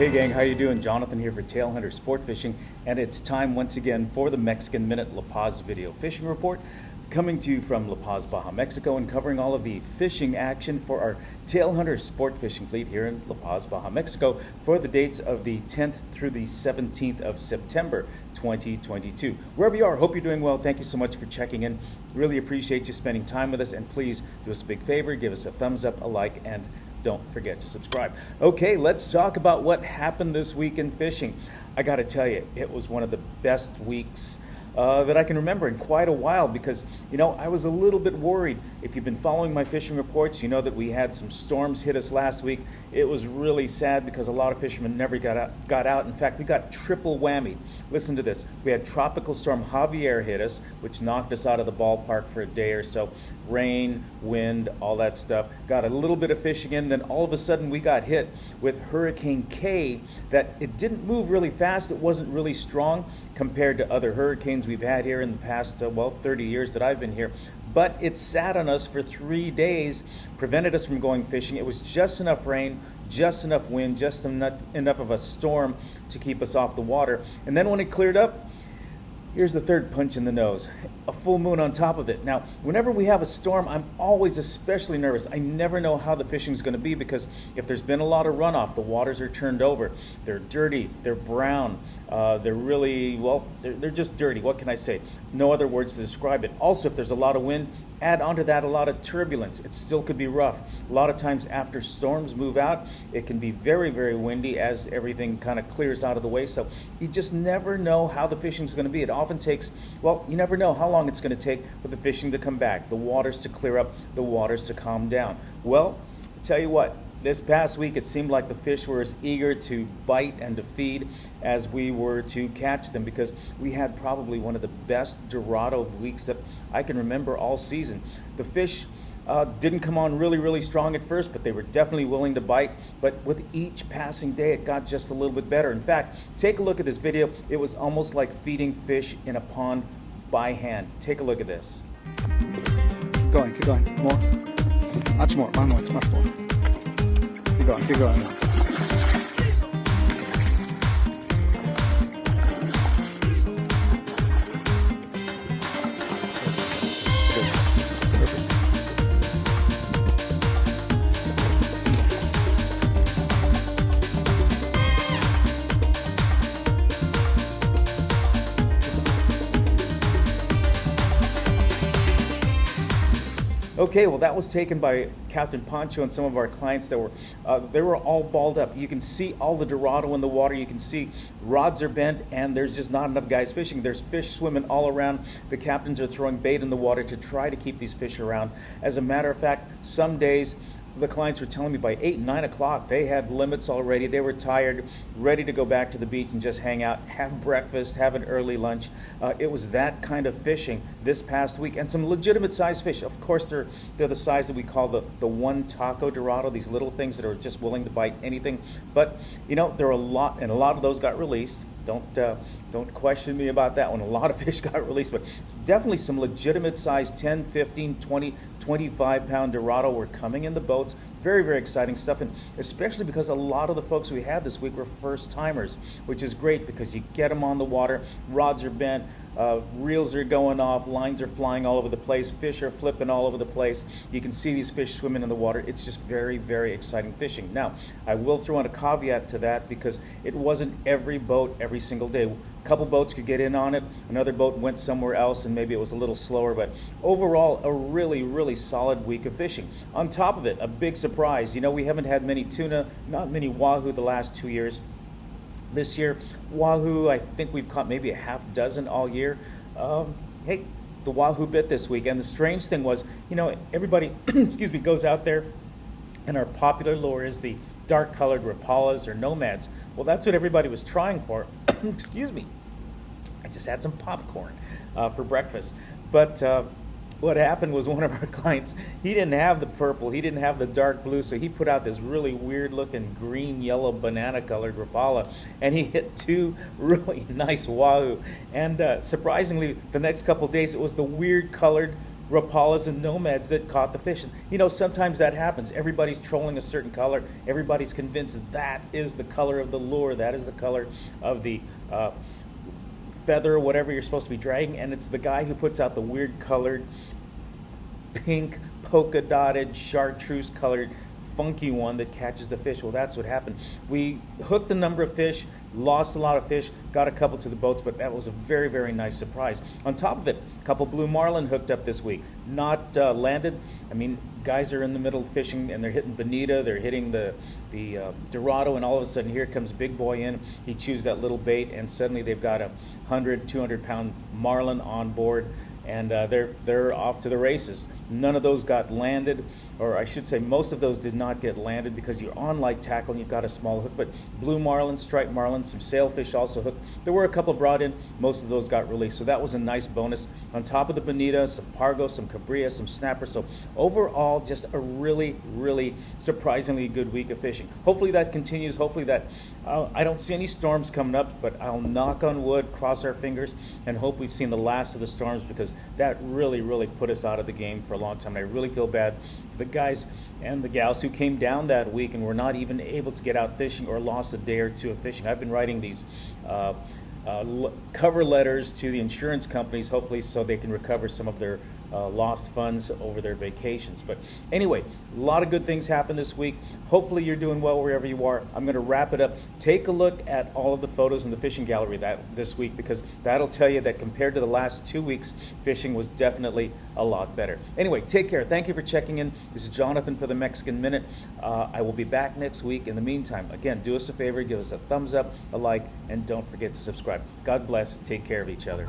Hey gang, how you doing? Jonathan here for Tailhunter Sportfishing, and it's time once again for the Mexican Minute La Paz video fishing report, coming to you from La Paz, Baja, Mexico, and covering all of the fishing action for our Tailhunter Sportfishing fleet here in La Paz, Baja, Mexico, for the dates of the 10th through the 17th of September 2022. Wherever you are, hope you're doing well. Thank you so much for checking in. Really appreciate you spending time with us, and please do us a big favor, give us a thumbs up, a like, and don't forget to subscribe. Okay, let's talk about what happened this week in fishing. I gotta tell you, it was one of the best weeks that I can remember in quite a while, because I was a little bit worried. If you've been following my fishing reports, you know that we had some storms hit us last week. It was really sad because a lot of fishermen never got out. In fact, we got triple whammy. Listen to this. We had Tropical Storm Javier hit us, which knocked us out of the ballpark for a day or so. Rain, wind, all that stuff. Got a little bit of fishing in, then all of a sudden we got hit with Hurricane K. That it didn't move really fast. It wasn't really strong compared to other hurricanes we've had here in the past 30 years that I've been here, but it sat on us for 3 days, prevented us from going fishing. It was just enough rain, just enough wind, just enough of a storm to keep us off the water. And then when it cleared up, here's the third punch in the nose, a full moon on top of it. Now, whenever we have a storm, I'm always especially nervous. I never know how the fishing is going to be, because if there's been a lot of runoff, the waters are turned over. They're dirty, they're brown, they're really, they're just dirty. What can I say? No other words to describe it. Also, if there's a lot of wind, add onto that a lot of turbulence. It still could be rough. A lot of times after storms move out, it can be very, very windy as everything kind of clears out of the way. So you just never know how the fishing is going to be. It often takes, you never know how long it's going to take for the fishing to come back, the waters to clear up, the waters to calm down. Well, I tell you what, this past week it seemed like the fish were as eager to bite and to feed as we were to catch them, because we had probably one of the best Dorado weeks that I can remember all season. The fish didn't come on really, really strong at first, but they were definitely willing to bite. But with each passing day, it got just a little bit better. In fact, take a look at this video. It was almost like feeding fish in a pond by hand. Take a look at this. Keep going, more. Much more, much more. Keep going. Okay, well, that was taken by Captain Pancho and some of our clients that they were all balled up. You can see all the Dorado in the water. You can see rods are bent, and there's just not enough guys fishing. There's fish swimming all around. The captains are throwing bait in the water to try to keep these fish around. As a matter of fact, some days the clients were telling me by 8, 9 o'clock they had limits already. They were tired, ready to go back to the beach and just hang out, have breakfast, have an early lunch. It was that kind of fishing this past week, and some legitimate sized fish. Of course, they're the size that we call the one taco Dorado, these little things that are just willing to bite anything. But there are a lot, and a lot of those got released. Don't question me about that one. A lot of fish got released, but it's definitely some legitimate size 10, 15, 20, 25 pound Dorado were coming in the boats. Very, very exciting stuff, and especially because a lot of the folks we had this week were first timers, which is great because you get them on the water, rods are bent, reels are going off, lines are flying all over the place, fish are flipping all over the place. You can see these fish swimming in the water. It's just very, very exciting fishing. Now, I will throw in a caveat to that, because it wasn't every boat every single day. A couple boats could get in on it, another boat went somewhere else, and maybe it was a little slower, but overall, a really, really solid week of fishing. On top of it, a big surprise. We haven't had many tuna, not many wahoo the last 2 years. This year, wahoo, I think we've caught maybe a half dozen all year. Hey, the wahoo bit this week, and the strange thing was, everybody, goes out there, and our popular lure is the dark-colored Rapalas or Nomads. Well, that's what everybody was trying for. Excuse me. I just had some popcorn for breakfast. But what happened was, one of our clients, he didn't have the purple, he didn't have the dark blue, so he put out this really weird-looking green, yellow, banana-colored Rapala, and he hit 2 really nice wahoo. And surprisingly, the next couple days, it was the weird-colored Rapalas and nomads that caught the fish. You know, sometimes that happens. Everybody's trolling a certain color. Everybody's convinced that is the color of the lure. That is the color of the feather, whatever you're supposed to be dragging. And it's the guy who puts out the weird colored, pink, polka dotted, chartreuse colored, funky one that catches the fish. Well, that's what happened. We hooked a number of fish, lost a lot of fish, got a couple to the boats, but that was a very, very nice surprise. On top of it, a couple blue marlin hooked up this week. Not landed. I mean, guys are in the middle fishing and they're hitting bonita, they're hitting the Dorado, and all of a sudden here comes big boy in. He chews that little bait and suddenly they've got a 100, 200 pound marlin on board. And they're off to the races. None of those got landed, or I should say most of those did not get landed because you're on light tackle and you've got a small hook. But blue marlin, striped marlin, some sailfish also hooked. There were a couple brought in. Most of those got released. So that was a nice bonus. On top of the bonita, some pargo, some cabria, some snapper. So overall, just a really, really surprisingly good week of fishing. Hopefully that continues. Hopefully that I don't see any storms coming up, but I'll knock on wood, cross our fingers, and hope we've seen the last of the storms because that really, really put us out of the game for a long time. And I really feel bad for the guys and the gals who came down that week and were not even able to get out fishing or lost a day or two of fishing. I've been writing these cover letters to the insurance companies, hopefully so they can recover some of their lost funds over their vacations. But anyway, a lot of good things happened this week. Hopefully you're doing well wherever you are. I'm going to wrap it up. Take a look at all of the photos in the fishing gallery this week because that'll tell you that compared to the last 2 weeks, fishing was definitely a lot better. Anyway, take care. Thank you for checking in. This is Jonathan for the Mexican Minute. I will be back next week. In the meantime, again, do us a favor, give us a thumbs up, a like, and don't forget to subscribe. God bless. Take care of each other.